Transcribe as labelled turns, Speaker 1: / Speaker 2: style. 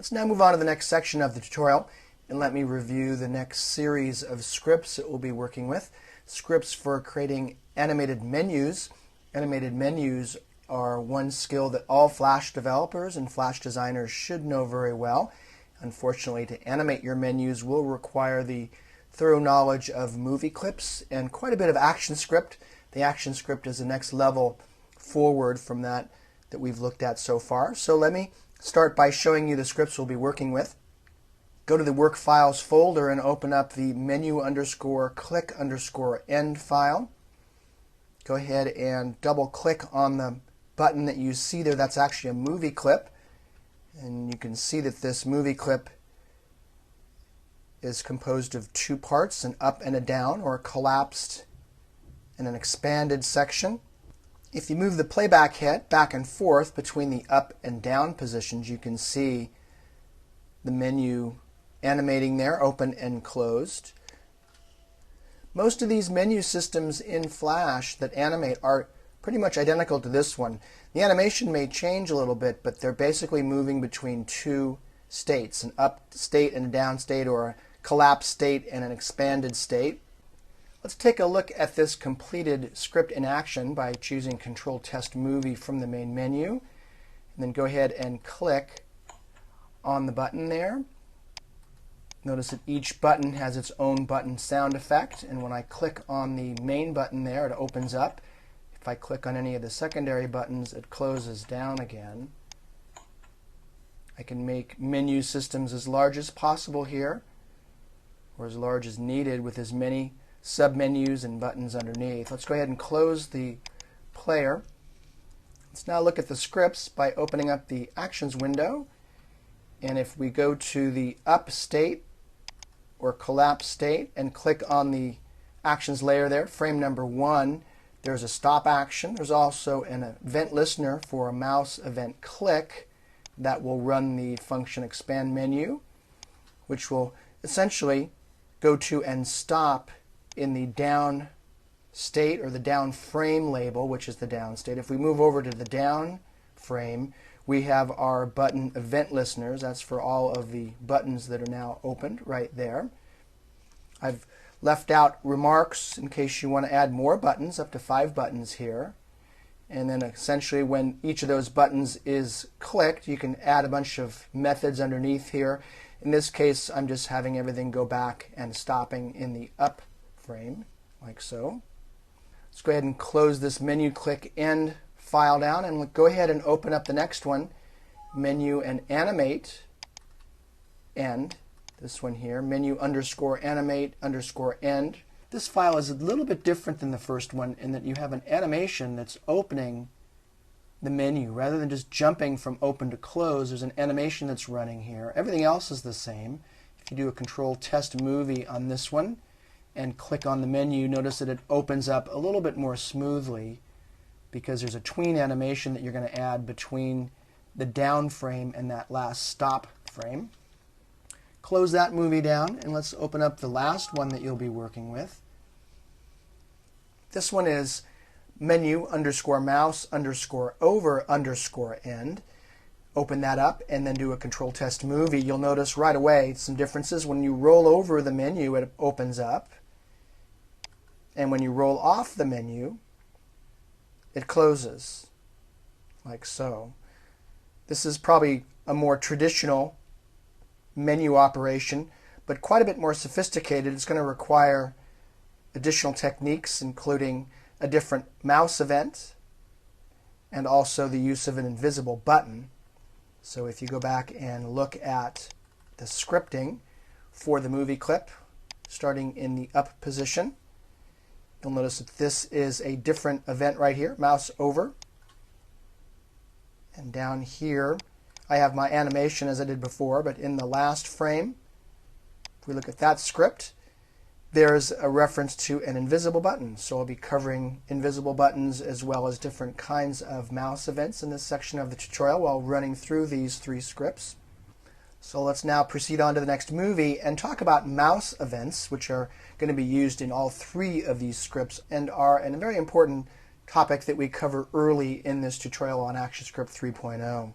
Speaker 1: Let's now move on to the next section of the tutorial and let me review the next series of scripts that we'll be working with. Scripts for creating animated menus. Animated menus are one skill that all Flash developers and Flash designers should know very well. Unfortunately, to animate your menus will require the thorough knowledge of movie clips and quite a bit of ActionScript. The ActionScript is the next level forward from that we've looked at so far. So let me start by showing you the scripts we'll be working with. Go to the Work Files folder and open up the menu_click_end file. Go ahead and double click on the button that you see there. That's actually a movie clip. And you can see that this movie clip is composed of two parts, an up and a down, or a collapsed and an expanded section. If you move the playback head back and forth between the up and down positions, you can see the menu animating there, open and closed. Most of these menu systems in Flash that animate are pretty much identical to this one. The animation may change a little bit, but they're basically moving between two states, an up state and a down state, or a collapsed state and an expanded state. Let's take a look at this completed script in action by choosing Control Test Movie from the main menu. And then go ahead and click on the button there. Notice that each button has its own button sound effect, and when I click on the main button there, it opens up. If I click on any of the secondary buttons, it closes down again. I can make menu systems as large as possible here, or as large as needed, with as many submenus and buttons underneath. Let's go ahead and close the player. Let's now look at the scripts by opening up the Actions window. And if we go to the up state or collapse state and click on the Actions layer there, frame number 1, there's a stop action. There's also an event listener for a mouse event click that will run the function expand menu, which will essentially go to and stop in the down state, or the down frame label, which is the down state. If we move over to the down frame, we have our button event listeners. That's for all of the buttons that are now opened right there. I've left out remarks in case you want to add more buttons, up to 5 buttons here. And then essentially when each of those buttons is clicked, you can add a bunch of methods underneath here. In this case, I'm just having everything go back and stopping in the up frame, like so. Let's go ahead and close this menu click end file down, and we'll go ahead and open up the next one, menu and animate end. This one here, menu_animate_end. This file is a little bit different than the first one in that you have an animation that's opening the menu. Rather than just jumping from open to close, there's an animation that's running here. Everything else is the same. If you do a Control Test Movie on this one and click on the menu, notice that it opens up a little bit more smoothly because there's a tween animation that you're going to add between the down frame and that last stop frame. Close that movie down, and let's open up the last one that you'll be working with. This one is menu_mouse_over_end. Open that up and then do a Control Test Movie. You'll notice right away some differences. When you roll over the menu, it opens up. And when you roll off the menu, it closes, like so. This is probably a more traditional menu operation, but quite a bit more sophisticated. It's going to require additional techniques, including a different mouse event and also the use of an invisible button. So if you go back and look at the scripting for the movie clip, starting in the up position, you'll notice that this is a different event right here, mouse over. And down here, I have my animation as I did before, but in the last frame, if we look at that script, there's a reference to an invisible button. So I'll be covering invisible buttons as well as different kinds of mouse events in this section of the tutorial while running through these 3 scripts. So let's now proceed on to the next movie and talk about mouse events, which are going to be used in all 3 of these scripts and are a very important topic that we cover early in this tutorial on ActionScript 3.0.